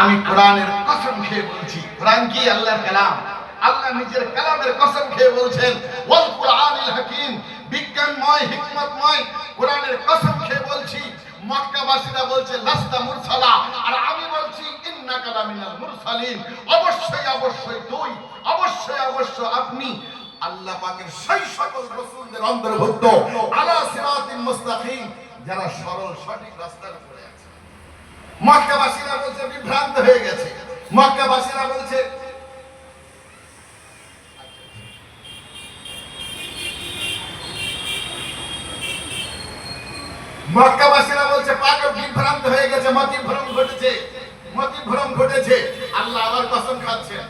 আমি কোরআনের কসম খেয়ে বলছি, কোরআন কি আল্লাহর কালাম, আল্লাহ নিজের কালামের কসম খেয়ে বলছেন ওয়াল কুরআনিল হাকিম, বিজ্ঞানময় হিকমতময় কোরআনের কসম খেয়ে বলছি। মক্কাবাসীরা বলছে লাস্তা মুরসালা, আর আমি বলছি ইন্নাকা লামিনাল মুরসালিন, অবশ্যই অবশ্যই তুই, অবশ্যই অবশ্যই আপনি আল্লাহ পাকের সেই সকল রাসূলদের অন্তর্ভুক্ত আলা সিরাতিল মুস্তাকিম, যারা সরল সঠিক রাস্তার উপরে আছে। মক্কাবাসীরা বলছে বিভ্রান্ত হয়ে গেছে, মক্কাবাসীরা বলছে পাগল, বিভ্রান্ত হয়ে গেছে, মতিভ্রম ঘটেছে, মতিভ্রম ঘটেছে। আল্লাহ আবার কসম খাচ্ছেন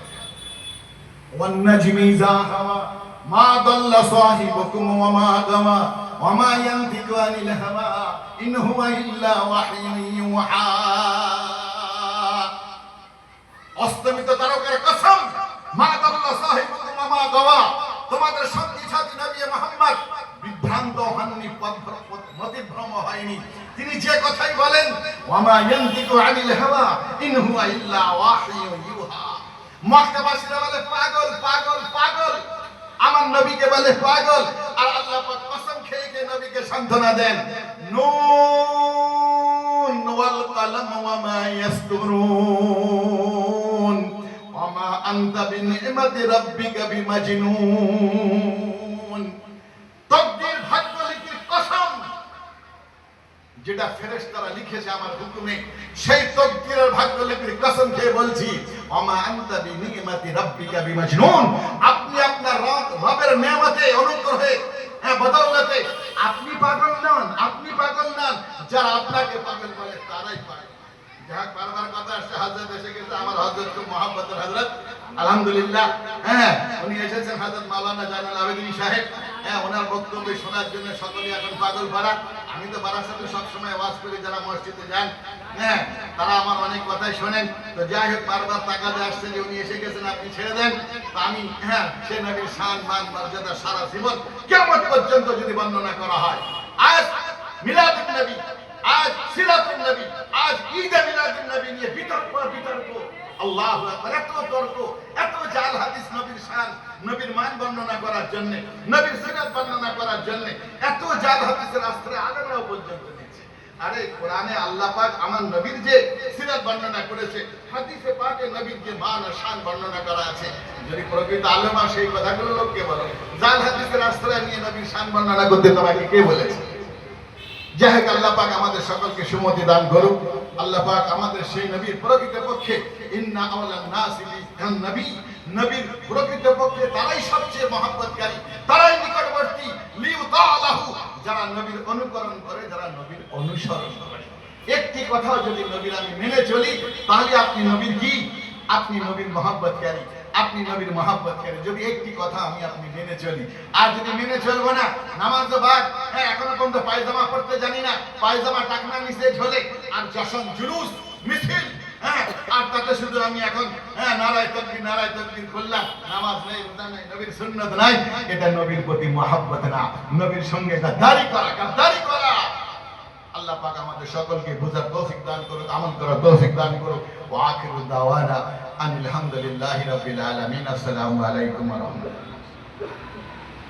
ওয়ান নাজমি ইযা হাওয়া মা দাল্লা সাহিবুকুম ওয়া মা গাওয়া ওয়া মা ইয়ানতিকু আনিল হাওয়া ইন হুয়া ইল্লা ওয়াহয়ুন ইউহা। অস্তমিত তারকার কসম, মা দাল্লা সাহিবুকুম ওয়া মা গাওয়া, তোমাদের সঙ্গী সাথী নবী মুহাম্মদ বিভ্রান্ত হননি, মতিভ্রম হয়নি। তিনি যে কথাই বলেন ওয়া মা ইয়ানতিকু আনিল হাওয়া ইন হুয়া ইল্লা ওয়াহয়ুন ইউহা। মক্কাবাসীরা বলে পাগল পাগল পাগল, আমার নবীকে বলে পাগল, আর আল্লাহ পাক কসম খেয়ে কে নবীকে সান্ত্বনা দেন নুন ওয়াল কলম ওয়া মা ইয়াসতুরুন ওয়া মা আনতা বিনি'মাতি রাব্বিকা বিমাজনুন। তাকদীর ভাগ্য লিখির কসম, যেটা ফেরেশতারা লিখেছে আমার হুকুমে, সেই তাকদীরের ভাগ্য লিখির কসম খেয়ে বলছি ওমা আনতা বিনি'মাতি রাব্বিকা বিমাজনুন, আপনি আপনার রবের নেয়ামতে অনুগ্রহে বদৌলতে আপনি পাগল নন, আপনি পাগল নন, যারা আপনাকে পাগল বলে তারাই পাগল। যাক, বারবার কথা আসছে, হযরত এসে গেছে, আমার হযরত খুব মহব্বতের হযরত, আলহামদুলিল্লাহ। উনি এসেছেন হযরত মাওলানা জালাল আবেদিন সাহেব। ওনার বক্তব্য শোনার জন্য সকলেই এখন পাগল পাড়া। আমি তো বারাসাতে সবসময় ওয়াজ করি, যারা মসজিদে যান তারা আমার অনেক কথাই শোনেন। তো যাই হোক, বারবার তাকাতে আসছে যে উনি এসে গেছেন, আপনি ছেড়ে দেন। তো আমি সে নবীর শান মান মর্যাদা সারা জীবন কিয়ামত পর্যন্ত যদি বর্ণনা করা হয়, আজ মিলাদুন নবী, আজ সিরাতুন নবী, আজ ঈদে মিলাদুন নবী নিয়ে বিতর্ক বিতর্ক, আল্লাহু আকবার, এত তর্ক, এত জাল হাদিস নবীর শান নবীর মান বর্ণনা করার জন্য, নবীর সিরাত বর্ণনা করার জন্য এত জাল হাদিসের আশ্রয় আলেমরাও পর্যন্ত দিচ্ছে। আরে কোরআনে আল্লাহ পাক আমার নবীর যে সিরাত বর্ণনা করেছে, হাদিসে পাকে নবীর যে মান ও শান বর্ণনা করা আছে, যদি প্রকৃত আলেমা সেই কথাগুলো লোককে বলে, জাল হাদিসের আশ্রয় নিয়ে নবীর শান বর্ণনা করতে তোমাকে কে বলেছে? যাই হোক, আল্লাহ পাক আমাদের সকলকে সুমতি দান করুক। আল্লাহ পাক আমাদের সেই নবীর প্রকৃত পক্ষে ইন্না আওলান নাসি বিন নবী, নবীর প্রকৃত পক্ষে তারাই সবচেয়ে মহব্বতকারী, তারাই নিকটবর্তী, লিউতালাহু, যারা নবীর অনুকরণ করে, যারা নবীর অনুসরণ করে। একটি কথা যদি নবীর আমি মেনে চলি, তাহলে আপনি নবীর কি? আপনি নবীর মহব্বতকারী, আপনি নবীর মহব্বতকারী। যদি একটি কথা আমি আপনি মেনে চলি, আর যদি মেনে চলবো না, নামাজ বাদ, এখনো পর্যন্ত পায়জামা পড়তে জানি না, পায়জামা টাকনা নিচে ঝোলে, আর যখন জুলুস মিছিল, আর তাতে শুধু আমি এখন নারায়ে তাকবীর করলাম, নামাজ নেই, রোজা নেই, নবীর সুন্নাত নাই, এটা নবীর প্রতি মহব্বত না, নবীর সঙ্গে গাদ্দারি করা। আল্লাহ পাক আমাদের সকলকে বুঝার তৌফিক দান করুক, আমল করার তৌফিক দান করুক। ওয়া আখিরু দাওয়ানা আনিল হামদুলিল্লাহি রাব্বিল আলামিন। আসসালামু আলাইকুম ওয়া রাহমাতুল্লাহ।